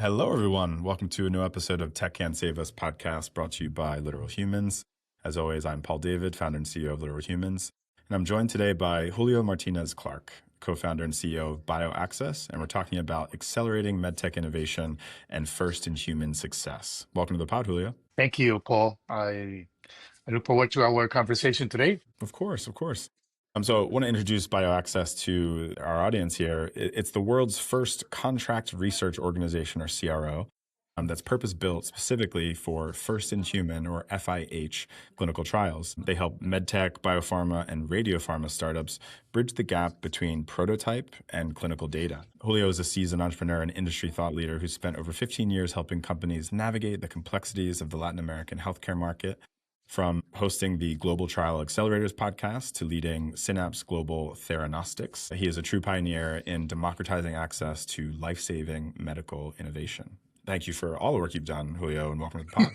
Hello, everyone. Welcome to a new episode of Tech Can't Save Us podcast brought to you by Literal Humans. As always, I'm Paul David, founder and CEO of Literal Humans. And I'm joined today by Julio Martinez-Clark, co-founder and CEO of BioAccess. And we're talking about accelerating MedTech innovation and first-in-human success. Welcome to the pod, Julio. Thank you, Paul. I look forward to our conversation today. Of course. So I want to introduce BioAccess to our audience here. It's the world's first contract research organization, or CRO, that's purpose-built specifically for first-in-human, or FIH, clinical trials. They help MedTech, biopharma, and radiopharma startups bridge the gap between prototype and clinical data. Julio is a seasoned entrepreneur and industry thought leader who spent over 15 years helping companies navigate the complexities of the Latin American healthcare market, from hosting the Global Trial Accelerators podcast to leading Synapse Global Theranostics. He is a true pioneer in democratizing access to life-saving medical innovation. Thank you for all the work you've done, Julio, and welcome to the pod.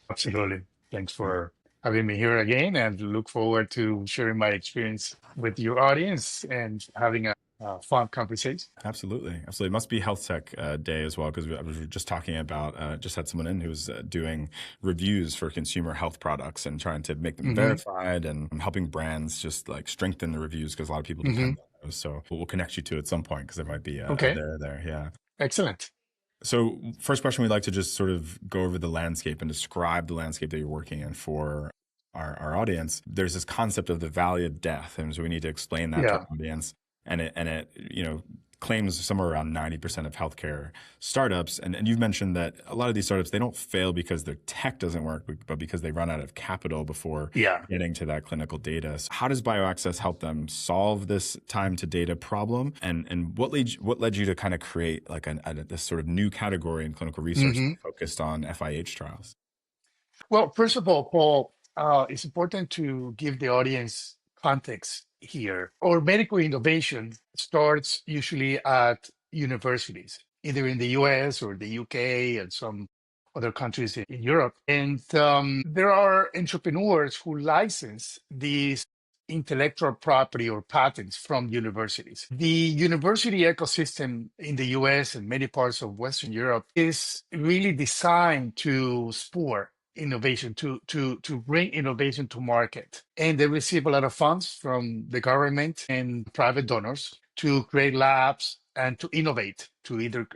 Absolutely. Thanks for having me here again, and look forward to sharing my experience with your audience and having a fun conversation. Absolutely. It must be Health Tech Day as well, because I was just talking about, just had someone in who's doing reviews for consumer health products and trying to make them verified and helping brands just like strengthen the reviews, because a lot of people depend on those. So we'll connect you to at some point, because there might be a there. Yeah. Excellent. So first question, we'd like to just sort of go over the landscape and describe the landscape that you're working in for our audience. There's this concept of the valley of death, and so we need to explain that to our audience. And it claims somewhere around 90% of healthcare startups. And you've mentioned that a lot of these startups, they don't fail because their tech doesn't work, but because they run out of capital before getting to that clinical data. So how does BioAccess help them solve this time to data problem? And what led you to kind of create like this sort of new category in clinical research focused on FIH trials? Well, first of all, Paul, it's important to give the audience context here. Our medical innovation starts usually at universities, either in the US or the UK and some other countries in Europe. And there are entrepreneurs who license these intellectual property or patents from universities. The university ecosystem in the US and many parts of Western Europe is really designed to spur innovation, to bring innovation to market. And they receive a lot of funds from the government and private donors to create labs and to innovate, to either,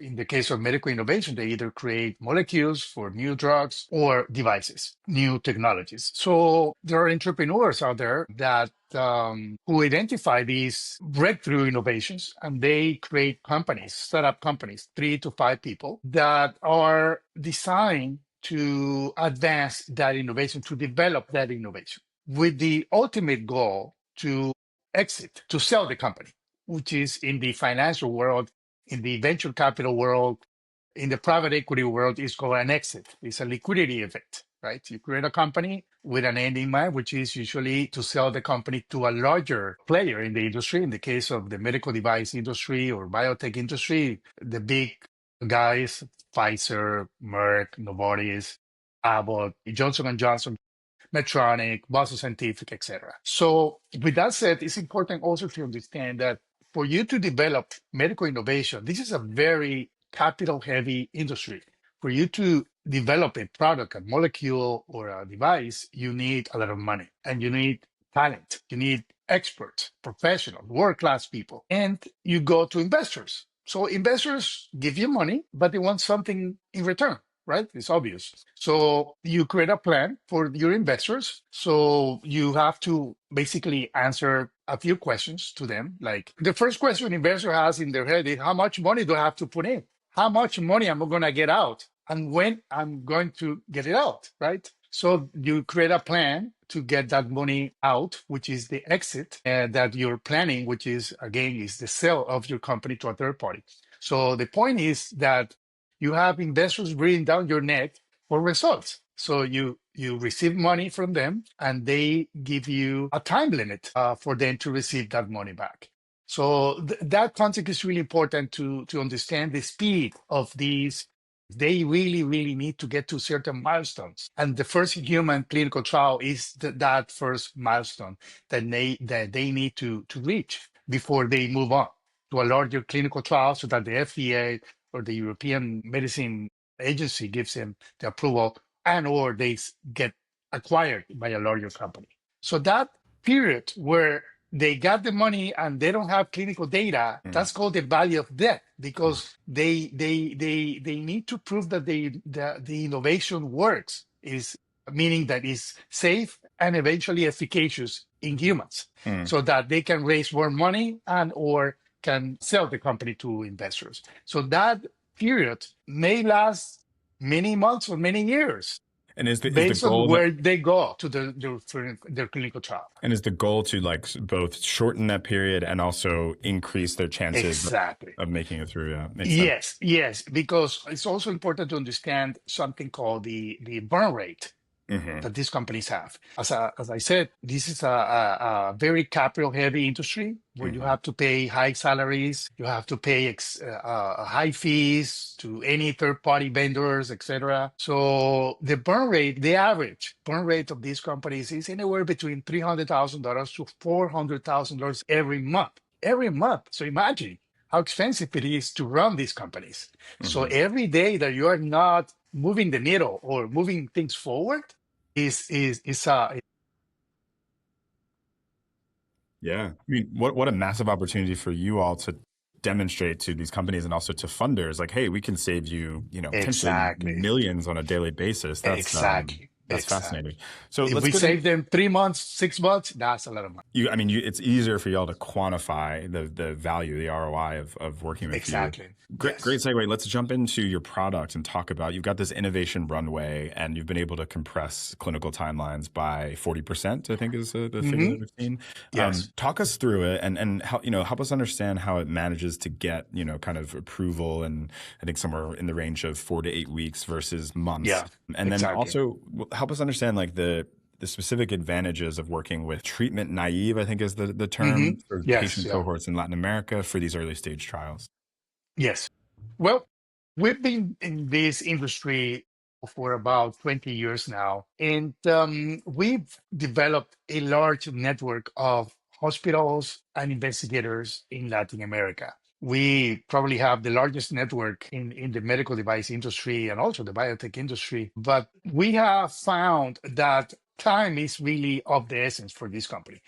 in the case of medical innovation, they either create molecules for new drugs or devices, new technologies. So there are entrepreneurs out there that who identify these breakthrough innovations, and they create companies, startup companies, 3 to 5 people that are designed to advance that innovation, to develop that innovation, with the ultimate goal to exit, to sell the company, which is in the financial world, in the venture capital world, in the private equity world, is called an exit. It's a liquidity event, right? You create a company with an end in mind, which is usually to sell the company to a larger player in the industry. In the case of the medical device industry or biotech industry, the big guys, Pfizer, Merck, Novartis, Abbott, Johnson & Johnson, Medtronic, Boston Scientific, etc. So with that said, it's important also to understand that for you to develop medical innovation, this is a very capital-heavy industry. For you to develop a product, a molecule, or a device, you need a lot of money, and you need talent. You need experts, professionals, world-class people, and you go to investors. So investors give you money, but they want something in return, right? It's obvious. So you create a plan for your investors. So you have to basically answer a few questions to them. Like the first question investor has in their head is, how much money do I have to put in? How much money am I going to get out? And when I'm going to get it out, right? So you create a plan to get that money out, which is the exit that you're planning, which is, again, is the sale of your company to a third party. So the point is that you have investors breathing down your neck for results. So you receive money from them, and they give you a time limit for them to receive that money back. So that concept is really important to understand the speed of these. They really, really need to get to certain milestones. And the first human clinical trial is that first milestone that they need to reach before they move on to a larger clinical trial, so that the FDA or the European Medicine Agency gives them the approval, and or they get acquired by a larger company. So that period where they got the money and they don't have clinical data, Mm. that's called the valley of death, because they need to prove that the innovation works, is meaning that it's safe and eventually efficacious in humans, Mm. so that they can raise more money and or can sell the company to investors. So that period may last many months or many years And is the based on goal that where they go to their clinical trial. and is the goal to like both shorten that period and also increase their chances Exactly. of making it through? Yeah, makes sense. Yes, yes, because it's also important to understand something called the burn rate Hmm. that these companies have. As I said, this is a very capital heavy industry where you Hmm. have to pay high salaries, you have to pay high fees to any third party vendors, etc. So the burn rate, the average burn rate of these companies is anywhere between $300,000 to $400,000 every month. Every month. So imagine how expensive it is to run these companies. So Hmm. every day that you are not moving the needle or moving things forward is Yeah. I mean, what a massive opportunity for you all to demonstrate to these companies and also to funders, like, hey, we can save you, potentially exactly, millions on a daily basis. exactly, That's exactly. fascinating. So If let's we get in. save them 3 months, 6 months, that's a lot of money. It's easier for y'all to quantify the value, the ROI of working with you. Exactly. Great Yes. segue. Let's jump into your product and talk about, you've got this innovation runway and you've been able to compress clinical timelines by 40%, I think is the figure that Hmm. we've seen. Yes. Talk us through it and how, help us understand how it manages to get, kind of approval, and I think somewhere in the range of 4 to 8 weeks versus months. Yeah. And then Exactly. also help us understand like the specific advantages of working with treatment naive, I think is the Hmm. term, for Yes. patient Yeah. cohorts in Latin America for these early stage trials. Yes. Well, we've been in this industry for about 20 years now, and we've developed a large network of hospitals and investigators in Latin America. We probably have the largest network in the medical device industry and also the biotech industry. But we have found that time is really of the essence for this company.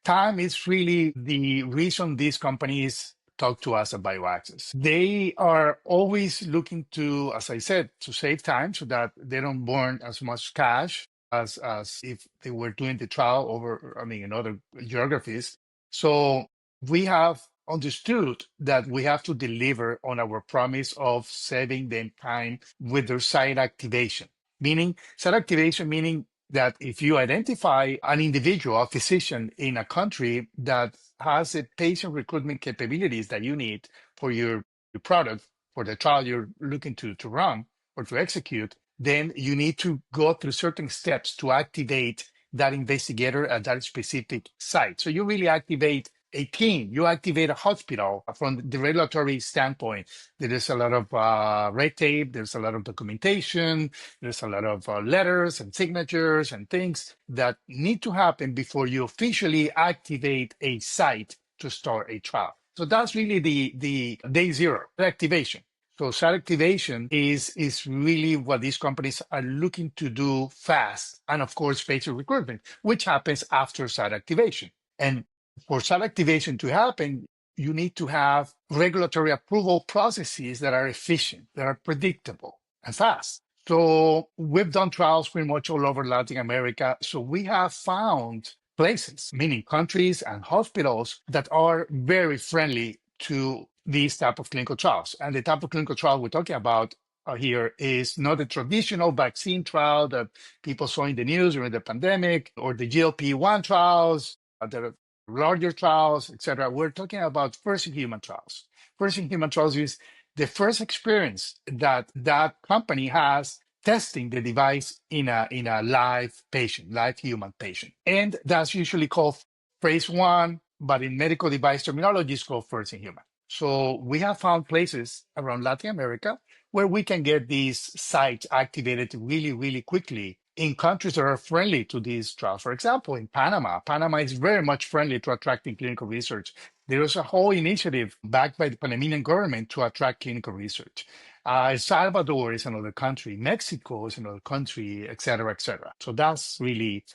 Time is really the reason these companies talk to us at BioAccess. They are always looking to, as I said, to save time so that they don't burn as much cash as if they were doing the trial over, I mean, in other geographies. So we have understood that we have to deliver on our promise of saving them time with their site activation. Meaning, site activation meaning that if you identify an individual, a physician in a country that has the patient recruitment capabilities that you need for your product, for the trial you're looking to run or to execute, then you need to go through certain steps to activate that investigator at that specific site. So you really activate a team, you activate a hospital from the regulatory standpoint. There is a lot of red tape, there's a lot of documentation, there's a lot of letters and signatures and things that need to happen before you officially activate a site to start a trial. So that's really the day zero activation. So site activation is really what these companies are looking to do fast, and of course, patient recruitment, which happens after site activation. And for site activation to happen, you need to have regulatory approval processes that are efficient, that are predictable and fast. So we've done trials pretty much all over Latin America. So we have found places, meaning countries and hospitals that are very friendly to these type of clinical trials. And the type of clinical trial we're talking about here is not the traditional vaccine trial that people saw in the news during the pandemic or the GLP-1 trials, the larger trials, etc. We're talking about first in human trials. First in human trials is the first experience that that company has testing the device in a live patient, live human patient. And that's usually called phase one, but in medical device terminology, it's called first in human. So we have found places around Latin America where we can get these sites activated really, really quickly in countries that are friendly to these trials. For example, in Panama, Panama is very much friendly to attracting clinical research There was a whole initiative backed by the Panamanian government to attract clinical research. El Salvador is another country, Mexico is another country, et cetera, et cetera. So that's really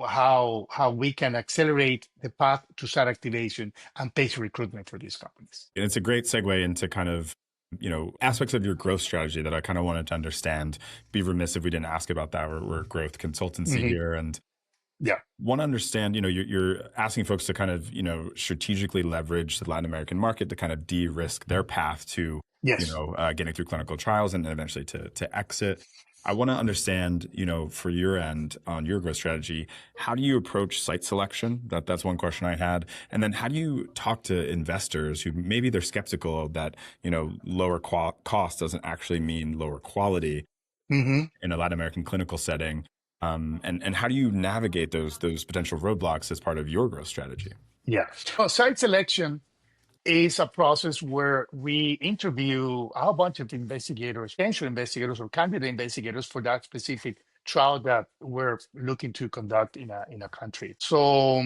how we can accelerate the path to site activation and patient recruitment for these companies. And it's a great segue into kind of, aspects of your growth strategy that I kind of wanted to understand. Be remiss if we didn't ask about that. We're a growth consultancy Mhm. here, and Yeah. want to understand, you're asking folks to kind of, strategically leverage the Latin American market to kind of de-risk their path to, Yes. getting through clinical trials and eventually to exit. I want to understand, for your end on your growth strategy, how do you approach site selection? That's one question I had. And then how do you talk to investors who maybe they're skeptical that, lower cost doesn't actually mean lower quality Hmm. in a Latin American clinical setting? And how do you navigate those potential roadblocks as part of your growth strategy? Yeah. Well, site selection is a process where we interview a whole bunch of investigators, potential investigators or candidate investigators for that specific trial that we're looking to conduct in a country. So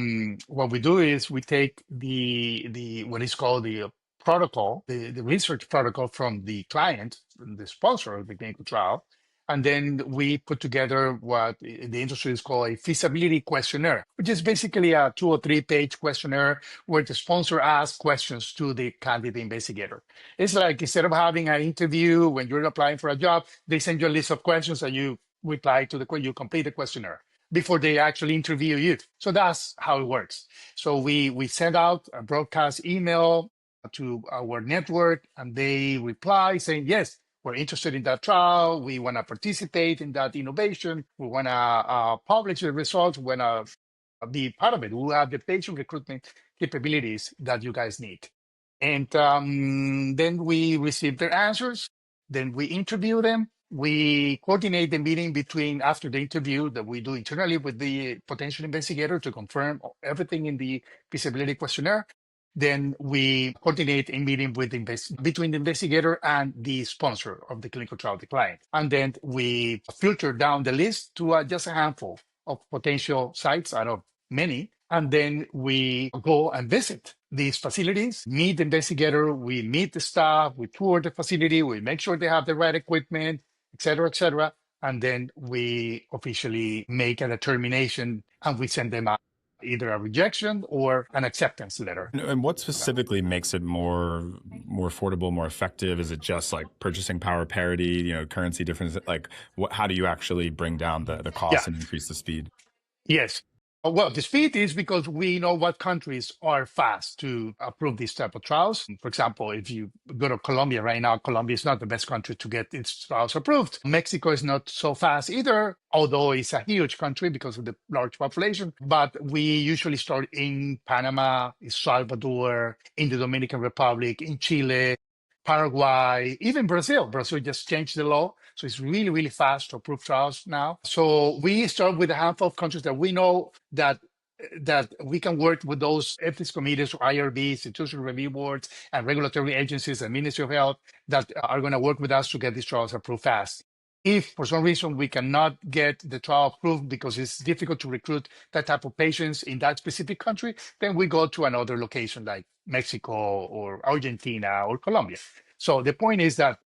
what we do is we take the what is called the protocol, the research protocol from the client, from the sponsor of the clinical trial, and then we put together what the industry is called a feasibility questionnaire, which is basically a 2 or 3 page questionnaire where the sponsor asks questions to the candidate investigator. It's like instead of having an interview when you're applying for a job, they send you a list of questions and you reply to you complete the questionnaire before they actually interview you. So that's how it works. So we send out a broadcast email to our network and they reply saying, yes, we're interested in that trial. We want to participate in that innovation. We want to publish the results. We want to be part of it. We have the patient recruitment capabilities that you guys need. And then we receive their answers. Then we interview them. We coordinate the meeting between after the interview that we do internally with the potential investigator to confirm everything in the feasibility questionnaire. Then we coordinate a meeting with between the investigator and the sponsor of the clinical trial, the client. And then we filter down the list to just a handful of potential sites out of many. And then we go and visit these facilities, meet the investigator, we meet the staff, we tour the facility, we make sure they have the right equipment, et cetera, et cetera. And then we officially make a determination and we send them out either a rejection or an acceptance letter. And what specifically makes it more affordable, more effective? Is it just like purchasing power parity, currency difference? Like, how do you actually bring down the Yeah. cost and increase the speed? Yes. Well, the speed is because we know what countries are fast to approve these type of trials. For example, if you go to Colombia right now, Colombia is not the best country to get its trials approved. Mexico is not so fast either, although it's a huge country because of the large population. But we usually start in Panama, El Salvador, in the Dominican Republic, in Chile, Paraguay, even Brazil. Brazil just changed the law. So it's really, really fast to approve trials now. So we start with a handful of countries that we know that we can work with those ethics committees or IRBs, institutional review boards, and regulatory agencies and Ministry of Health that are going to work with us to get these trials approved fast. If for some reason we cannot get the trial approved because it's difficult to recruit that type of patients in that specific country, then we go to another location like Mexico or Argentina or Colombia. So the point is that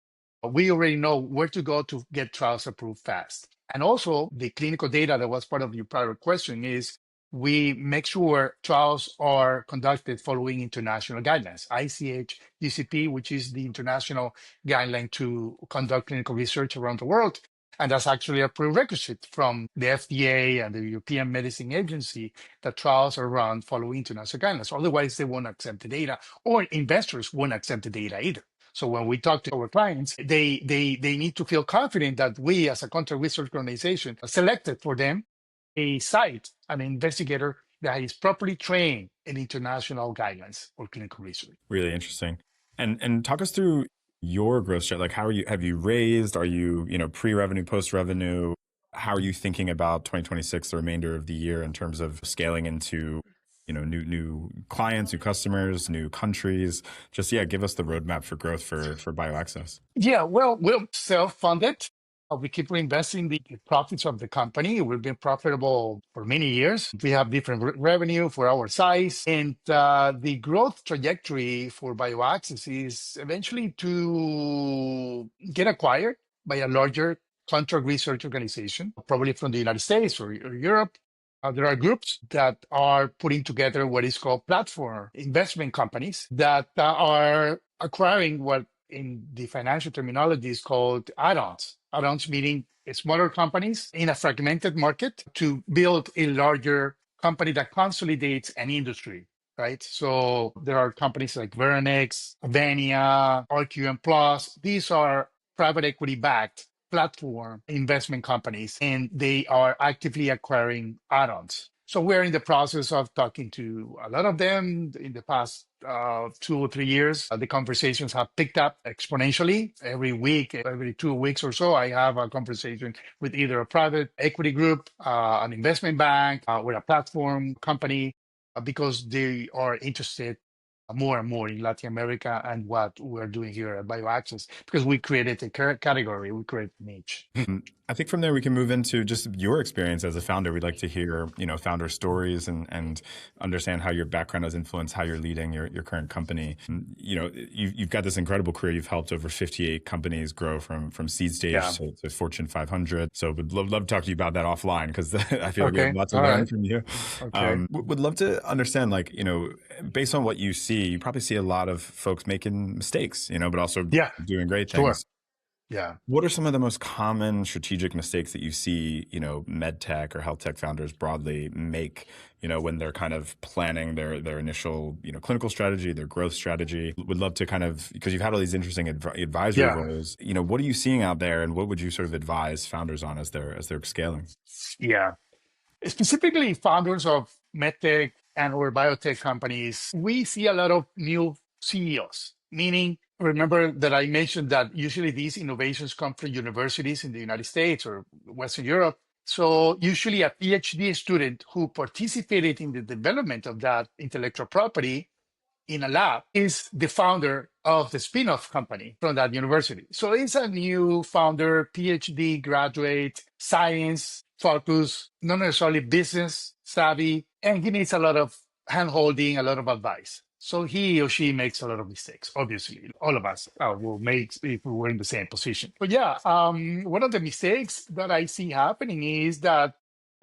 we already know where to go to get trials approved fast. And also the clinical data that was part of your prior question is we make sure trials are conducted following international guidelines, ICH, GCP, which is the international guideline to conduct clinical research around the world. And that's actually a prerequisite from the FDA and the European Medicine Agency that trials are run following international guidelines. Otherwise, they won't accept the data, or investors won't accept the data either. So when we talk to our clients, they need to feel confident that we, as a contract research organization, selected for them a site, an investigator that is properly trained in international guidelines for clinical research. Really interesting. And talk us through your growth strategy. Like, have you raised? Are you, pre-revenue, post-revenue? How are you thinking about 2026, the remainder of the year in terms of scaling into, new clients, new customers, new countries? Just, yeah, give us the roadmap for growth for BioAccess. Yeah, well, we're self-funded. We keep reinvesting the profits of the company. We've been profitable for many years. We have different revenue for our size. And the growth trajectory for BioAccess is eventually to get acquired by a larger contract research organization, probably from the United States or Europe. There are groups that are putting together what is called platform investment companies that are acquiring what in the financial terminology is called add-ons. Add-ons meaning smaller companies in a fragmented market to build a larger company that consolidates an industry, right? So there are companies like Veranex, Vania, RQM Plus. These are private equity backed platform investment companies, and they are actively acquiring add-ons. So we're in the process of talking to a lot of them in the past 2 or 3 years. The conversations have picked up exponentially. Every week, every 2 weeks or so, I have a conversation with either a private equity group, an investment bank, or a platform company, because they are interested more and more in Latin America and what we're doing here at BioAccess, because we created a category, we created a niche. I think from there we can move into just your experience as a founder. We'd like to hear, founder stories and understand how your background has influenced how you're leading your current company. You've got this incredible career. You've helped over 58 companies grow from seed stage Yeah. to Fortune 500. So would love to talk to you about that offline, because I feel like we have Okay. lots to All learn right. from you. Okay. Would love to understand, based on what you see, you probably see a lot of folks making mistakes, but also Yeah. doing great Sure. things. Yeah. What are some of the most common strategic mistakes that you see, med tech or health tech founders broadly make, when they're kind of planning their initial, clinical strategy, their growth strategy? Would love to because you've had all these interesting advisory Yeah. roles, what are you seeing out there, and what would you sort of advise founders on as they're scaling? Yeah. Specifically, founders of medtech and or biotech companies, we see a lot of new CEOs, meaning, remember that I mentioned that usually these innovations come from universities in the United States or Western Europe. So usually a PhD student who participated in the development of that intellectual property in a lab is the founder of the spin-off company from that university. So it's a new founder, PhD graduate, science focus, not necessarily business savvy, and he needs a lot of hand-holding, a lot of advice. So he or she makes a lot of mistakes. Obviously, all of us will make if we were in the same position. But yeah, one of the mistakes that I see happening is that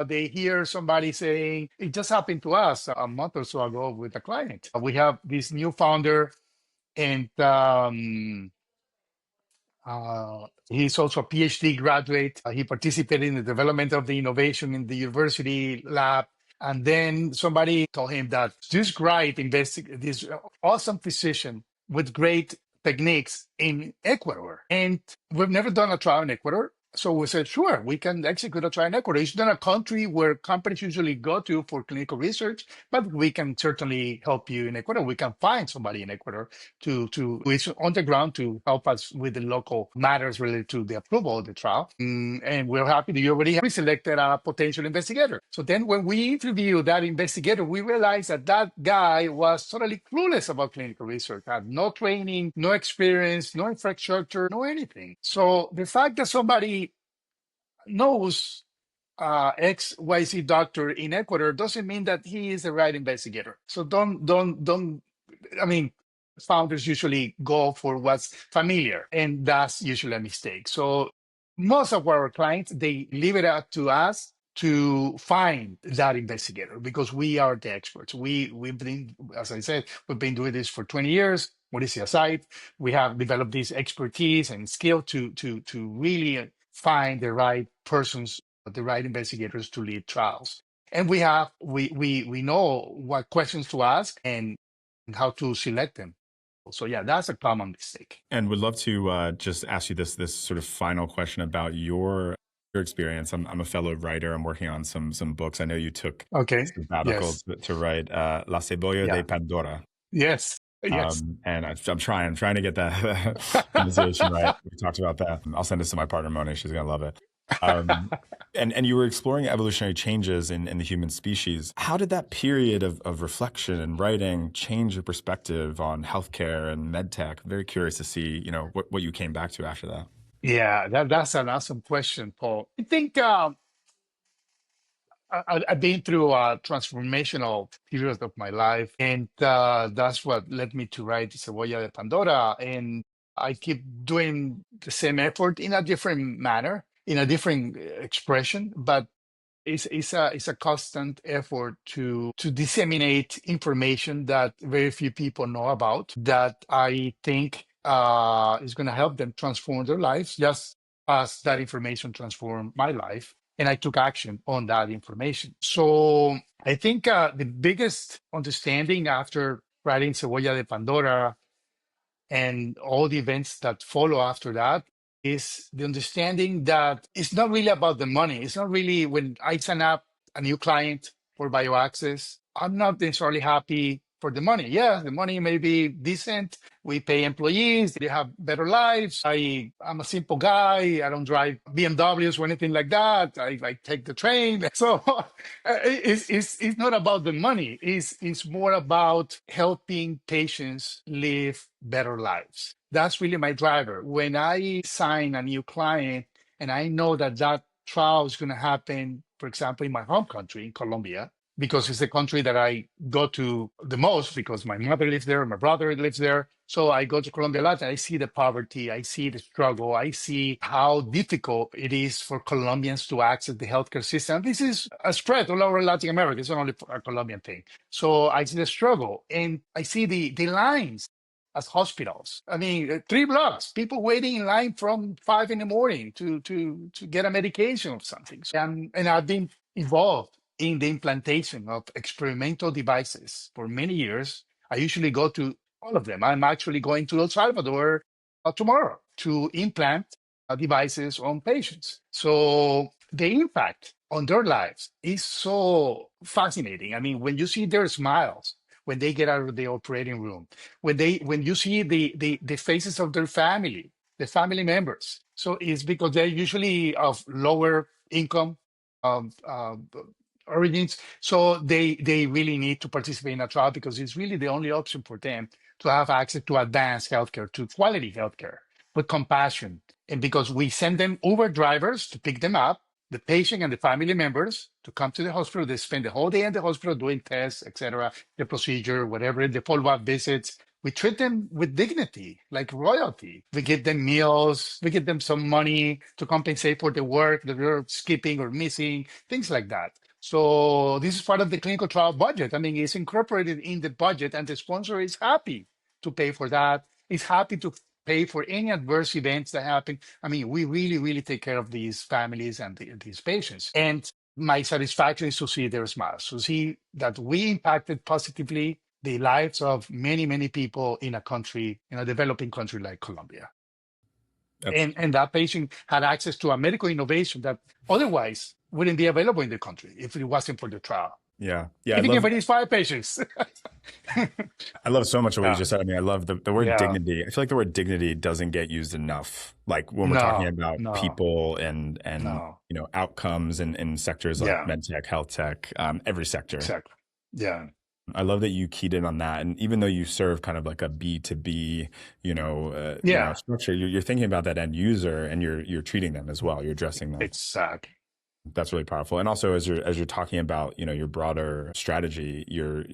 they hear somebody saying, it just happened to us a month or so ago with a client. We have this new founder, and he's also a PhD graduate. He participated in the development of the innovation in the university lab. And then somebody told him that this awesome physician with great techniques in Ecuador. And we've never done a trial in Ecuador. So we said, sure, we can execute a trial in Ecuador. It's not a country where companies usually go to for clinical research, but we can certainly help you in Ecuador. We can find somebody in Ecuador who is on the ground to help us with the local matters related to the approval of the trial. And we're happy that you already have selected a potential investigator. So then when we interviewed that investigator, we realized that that guy was totally clueless about clinical research, had no training, no experience, no infrastructure, no anything. So the fact that somebody knows XYZ doctor in Ecuador doesn't mean that he is the right investigator. So don't. I mean, founders usually go for what's familiar, and that's usually a mistake. So most of our clients, they leave it up to us to find that investigator because we are the experts. We've been, as I said, we've been doing this for 20 years. What is the aside? We have developed this expertise and skill to really find the right persons, the right investigators to lead trials. And we know what questions to ask and how to select them. So yeah, that's a common mistake. And would love to just ask you this sort of final question about your experience. I'm a fellow writer. I'm working on some books. I know you took Okay. sabbatical Yes. to write La Cebolla de Yeah. Pandora. Yes. Yes. And I'm trying to get that pronunciation right. We talked about that. I'll send this to my partner, Moni. She's going to love it. And you were exploring evolutionary changes in the human species. How did that period of reflection and writing change your perspective on healthcare and medtech? Very curious to see, what you came back to after that. Yeah, that's an awesome question, Paul. I think I've been through a transformational period of my life, and that's what led me to write Cebolla de Pandora. And I keep doing the same effort in a different manner, in a different expression, but it's a constant effort to disseminate information that very few people know about that I think is going to help them transform their lives, just as that information transformed my life. And I took action on that information. So I think the biggest understanding after writing Cebolla de Pandora and all the events that follow after that is the understanding that it's not really about the money. It's not really when I sign up a new client for BioAccess, I'm not necessarily happy for the money. Yeah, the money may be decent. We pay employees, they have better lives. I'm a simple guy. I don't drive BMWs or anything like that. I take the train. So it's not about the money. It's more about helping patients live better lives. That's really my driver. When I sign a new client and I know that that trial is going to happen, for example, in my home country, in Colombia, because it's the country that I go to the most because my mother lives there, my brother lives there. So I go to Colombia a lot and I see the poverty, I see the struggle, I see how difficult it is for Colombians to access the healthcare system. This is a spread all over Latin America. It's not only a Colombian thing. So I see the struggle and I see the lines as hospitals. I mean, 3 blocks, people waiting in line from 5 in the morning to get a medication or something. And I've been involved in the implantation of experimental devices for many years. I usually go to all of them. I'm actually going to El Salvador tomorrow to implant devices on patients. So the impact on their lives is so fascinating. I mean, when you see their smiles when they get out of the operating room, when you see the faces of their family, the family members. So it's because they're usually of lower income um, uh, origins. So they really need to participate in a trial because it's really the only option for them to have access to advanced healthcare, to quality healthcare with compassion. And because we send them Uber drivers to pick them up, the patient and the family members to come to the hospital. They spend the whole day in the hospital doing tests, etc., the procedure, whatever, the follow-up visits. We treat them with dignity, like royalty. We give them meals, we give them some money to compensate for the work that they're skipping or missing, things like that. So this is part of the clinical trial budget. I mean, it's incorporated in the budget, and the sponsor is happy to pay for that. Is happy to pay for any adverse events that happen. I mean, we really, really take care of these families and these patients. And my satisfaction is to see their smiles, to see that we impacted positively the lives of many, many people in a country, in a developing country like Colombia. That's, And that patient had access to a medical innovation that otherwise wouldn't be available in the country if it wasn't for the trial. yeah. Yeah. Even if it is 5 patients. I love so much of what you Yeah. just said. I mean, I love the word Yeah. dignity. I feel like the word dignity doesn't get used enough. Like when we're talking No, about no, people and no. outcomes in sectors like Yeah, medtech, health tech, every sector. exactly. Yeah. I love that you keyed in on that. And even though you serve kind of like a B to B, Yeah, structure, you're thinking about that end user and you're treating them as well. You're addressing them. exactly. That's really powerful. And also as you're talking about, your broader strategy, you're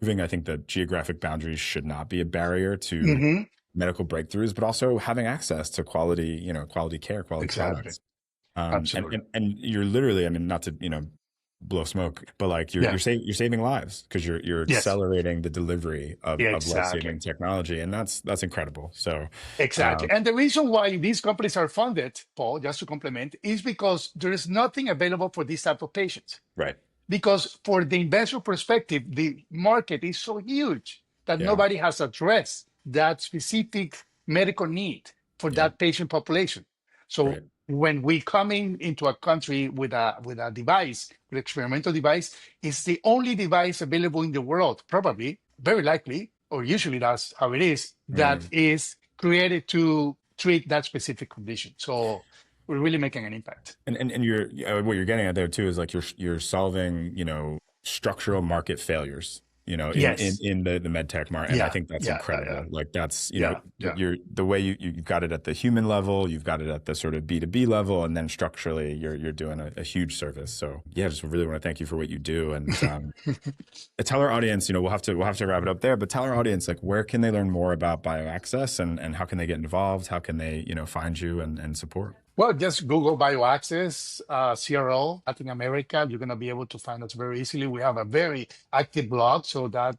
moving, I think the geographic boundaries should not be a barrier to Hmm. medical breakthroughs, but also having access to quality, quality care, quality Exactly. products. And, Absolutely. and you're literally, I mean, not to, blow smoke, but like Yeah. you're saving lives because you're Yes. accelerating the delivery Yeah, of exactly. life-saving technology. And that's incredible. So, Exactly. um, And the reason why these companies are funded, Paul, just to complement, is because there is nothing available for these type of patients. right. Because for the investor perspective, the market is so huge that Yeah. nobody has addressed that specific medical need for Yeah. that patient population. So Right. when we come into a country with a device, with experimental device, it's the only device available in the world, probably, very likely, or usually that's how it is, that Mm. is created to treat that specific condition. So we're really making an impact. And what you're getting at there too is like you're solving, structural market failures. Yes. in the med tech market. And I Yeah. think that's Yeah. Yeah. incredible. Like that's, Yeah. Yeah. you're the way you've got it at the human level, you've got it at the sort of B2B level, and then structurally you're doing a huge service. So yeah, just really want to thank you for what you do. And tell our audience, we'll have to wrap it up there, but tell our audience, like, where can they learn more about BioAccess, and how can they get involved? How can they, find you and support? Well, just Google BioAccess, CRO, Latin America. You're going to be able to find us very easily. We have a very active blog, so that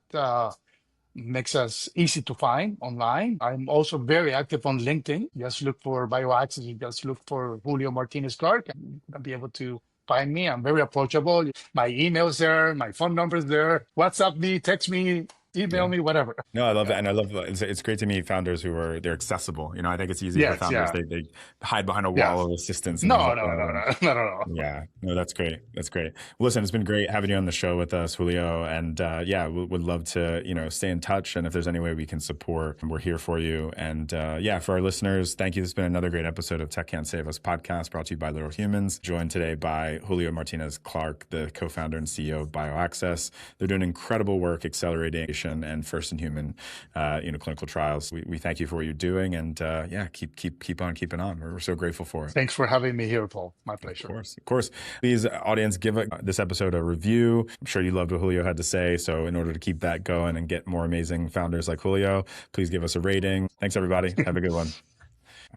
makes us easy to find online. I'm also very active on LinkedIn. Just look for BioAccess. You just look for Julio Martinez-Clark, and you're going to be able to find me. I'm very approachable. My email's there, my phone number's there. WhatsApp me, text me, email Yeah. me, whatever. No, I love Yeah. that. And I love it's great to meet founders they're accessible. I think it's easy for Yes, founders. yeah, They hide behind a yeah. wall of assistance and things No, like no, no, that. no, not at all. Yeah, no, that's great. That's great. Well, listen, it's been great having you on the show with us, Julio. And yeah, would love to, stay in touch. And if there's any way we can support, we're here for you. And yeah, for our listeners, thank you. This has been another great episode of Tech Can't Save Us podcast, brought to you by Little Humans. Joined today by Julio Martinez-Clark, the co-founder and CEO of BioAccess. They're doing incredible work accelerating and first in human, clinical trials. We thank you for what you're doing. And yeah, keep on keeping on. We're so grateful for it. Thanks for having me here, Paul. My pleasure. Of course. Please, audience, give this episode a review. I'm sure you loved what Julio had to say. So in order to keep that going and get more amazing founders like Julio, please give us a rating. Thanks, everybody. Have a good one.